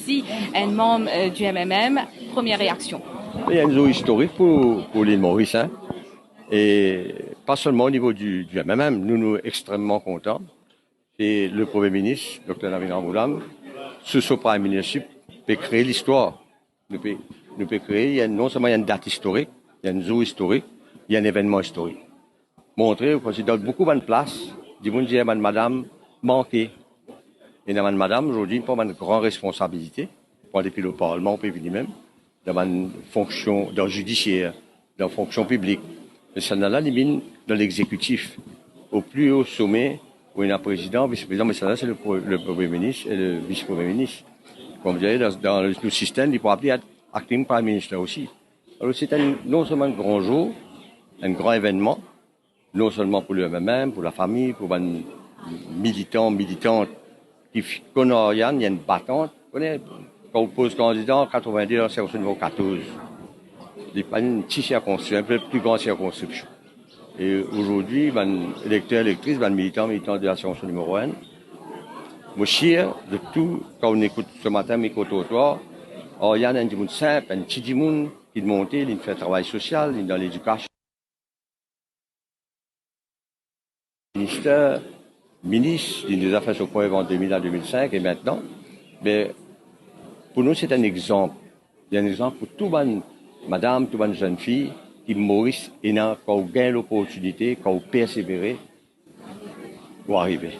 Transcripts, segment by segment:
aussi un membre du MMM. Première réaction. Il y a une zone historique pour l'île Maurice, hein? Et pas seulement au niveau du MMM, nous sommes extrêmement contents. Et le Premier ministre, Dr. Navin Ramgoolam, sous son Prime Ministership, peut créer l'histoire. Nous peut créer, non seulement il y a une date historique, il y a une zone historique, il y a un événement historique. Montrer, parce qu'il donne beaucoup de place, du monde dit, madame, manqué. Et madame, aujourd'hui, pas une grande responsabilité, pour depuis le Parlement, au pays même, dans une fonction, dans le judiciaire, dans la fonction publique. Mais ça n'a là, dans l'exécutif, au plus haut sommet, où il y a un président, vice-président, mais ça là, c'est le Premier ministre et le vice-premier ministre. Comme vous dirais, dans le système, il peut appeler acting prime minister aussi. Alors c'est non seulement un grand jour, un grand événement, non seulement pour le MMM, pour la famille, pour les militants, militantes qui connaissent Oriane, il y a une battante. Quand on pose candidat en 92, c'est au niveau 14. Il n'y a pas une petite circonscription, un peu plus grande circonscription. Et aujourd'hui, électeurs, électrices, militants de la circonscription numéro 1, moi, je suis de tout, quand on écoute ce matin, micro-trottoir, Oriane est un petit monde simple, un petit monde qui est monté, il fait un travail social, il est dans l'éducation. Ministre des Affaires sociales en 2000 à 2005 et maintenant, mais pour nous, c'est un exemple. Il y a un exemple pour tout le madame, toute bonne jeune fille qui Maurice et quand on gagne l'opportunité, quand on persévère, pour arriver.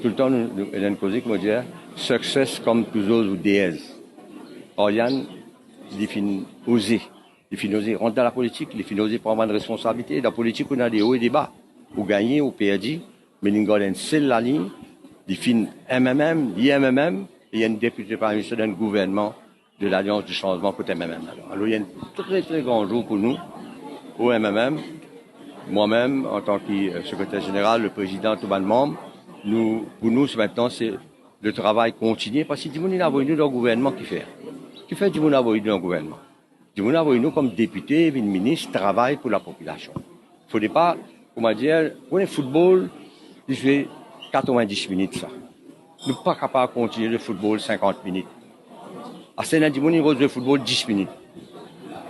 Tout le temps, nous avons une cause qui me dit, success comme toujours ou déesse. Oriane, il faut oser. Il faut oser rentrer dans la politique, il faut oser prendre une responsabilité. Dans la politique, on a des hauts et des bas. Ou gagner, ou perdre. Mais il y a une seule ligne. Il faut MMM, l'IMMM, et il y a une députée par ministre d'un gouvernement de l'Alliance du changement côté MMM. Alors, il y a un très, très grand jour pour nous, au MMM. Moi-même, en tant que secrétaire général, le président, tout le monde, pour nous, maintenant, c'est le travail continu, parce que du monde, il a nous dans le gouvernement qui fait. Qui fait du monde a dans le gouvernement? Du monde a nous comme député, une ministre, travaille pour la population. Il ne faudrait pas, comment dire, pour le football, il fait 90 minutes, ça. Nous ne sommes pas capables de continuer le football 50 minutes. À ce moment-là, il joue le football 10 minutes.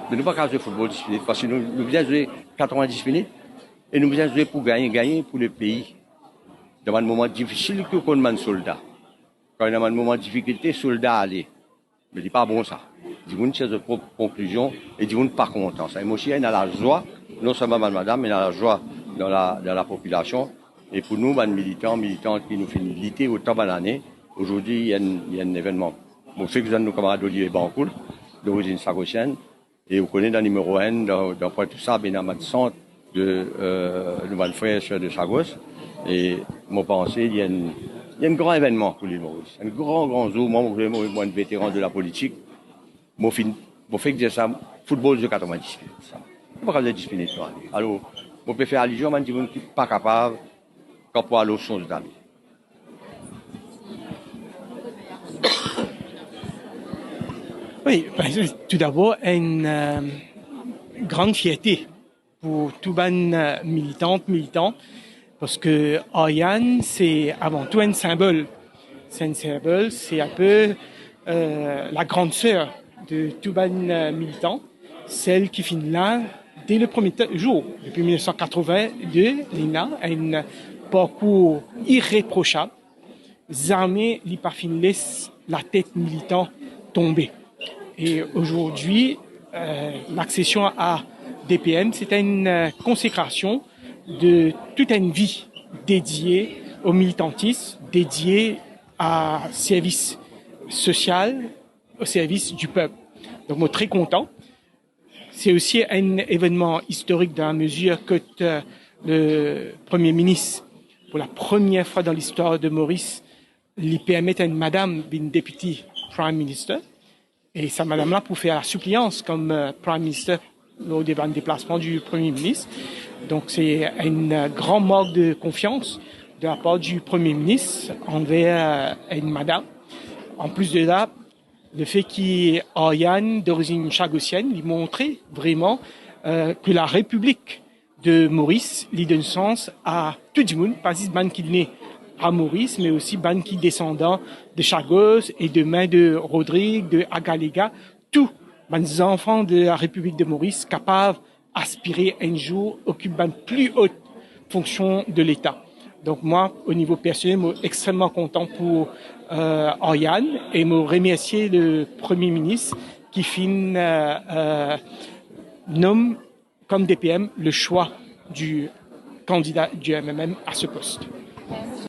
Nous ne sommes pas capables de jouer le football 10 minutes, parce que nous devons jouer 90 minutes, et nous devons jouer pour gagner pour le pays. Dans un moment difficile que qu'on demande soldat. Quand il y a un moment de difficulté, soldat aller. Mais c'est pas bon ça. Ils vont chercher de propre conclusion et ils vont pas contents. Ça, émotion, il y a la joie, non seulement madame, mais il y a la joie dans la population. Et pour nous, militantes qui nous font lutter autant de l'année, aujourd'hui, il y a un événement. Bon, je sais que vous avez nos camarades Olivier Bancoul, d'origine sagossienne, et vous connaissez dans le numéro 1, dans tout ça, bien dans le centre de nos frères de Sagos. Et moi, pensée, il y a un grand événement pour l'île Maurice. Un grand jour. Moi, un vétéran de la politique. Moi, fait que dire ça, football de 90. Ça. Je ne peux pas 10 minutes. Alors, moi, je peux faire allusion, mais je ne suis pas capable, quand pour aller aux choses d'aller. Oui, tout d'abord, une grande fierté pour tout les militants, parce que Oriane, c'est avant tout un symbole. C'est un symbole, c'est un peu la grande sœur de tout les militants, celle qui finit là dès le premier jour. Depuis 1982, Lina a un parcours irréprochable. Jamais il pas laisse la tête militant tomber. Et aujourd'hui, l'accession à DPM, c'est une consécration de toute une vie dédiée au militantisme, dédiée à service social, au service du peuple. Donc, moi, très content. C'est aussi un événement historique dans la mesure que le Premier ministre, pour la première fois dans l'histoire de Maurice, lui permet à une madame, une députée Prime Minister, et sa madame-là pour faire la suppliance comme Prime Minister au déplacement du Premier ministre. Donc c'est un grand marque de confiance de la part du Premier ministre envers une madame. En plus de là, le fait qu'Oriane, d'origine chagossienne, lui montrait vraiment que la République de Maurice lui donne sens à tout le monde, pas juste qu'il n'est à Maurice, mais aussi ban qui descendants de Chagos et de main de Rodrigue, de Agalega, tous les enfants de la République de Maurice capables d'aspirer un jour occuper une plus haute fonction de l'État. Donc moi, au niveau personnel, je suis extrêmement content pour Oriane et me remercier le Premier ministre qui nomme comme DPM le choix du candidat du MMM à ce poste.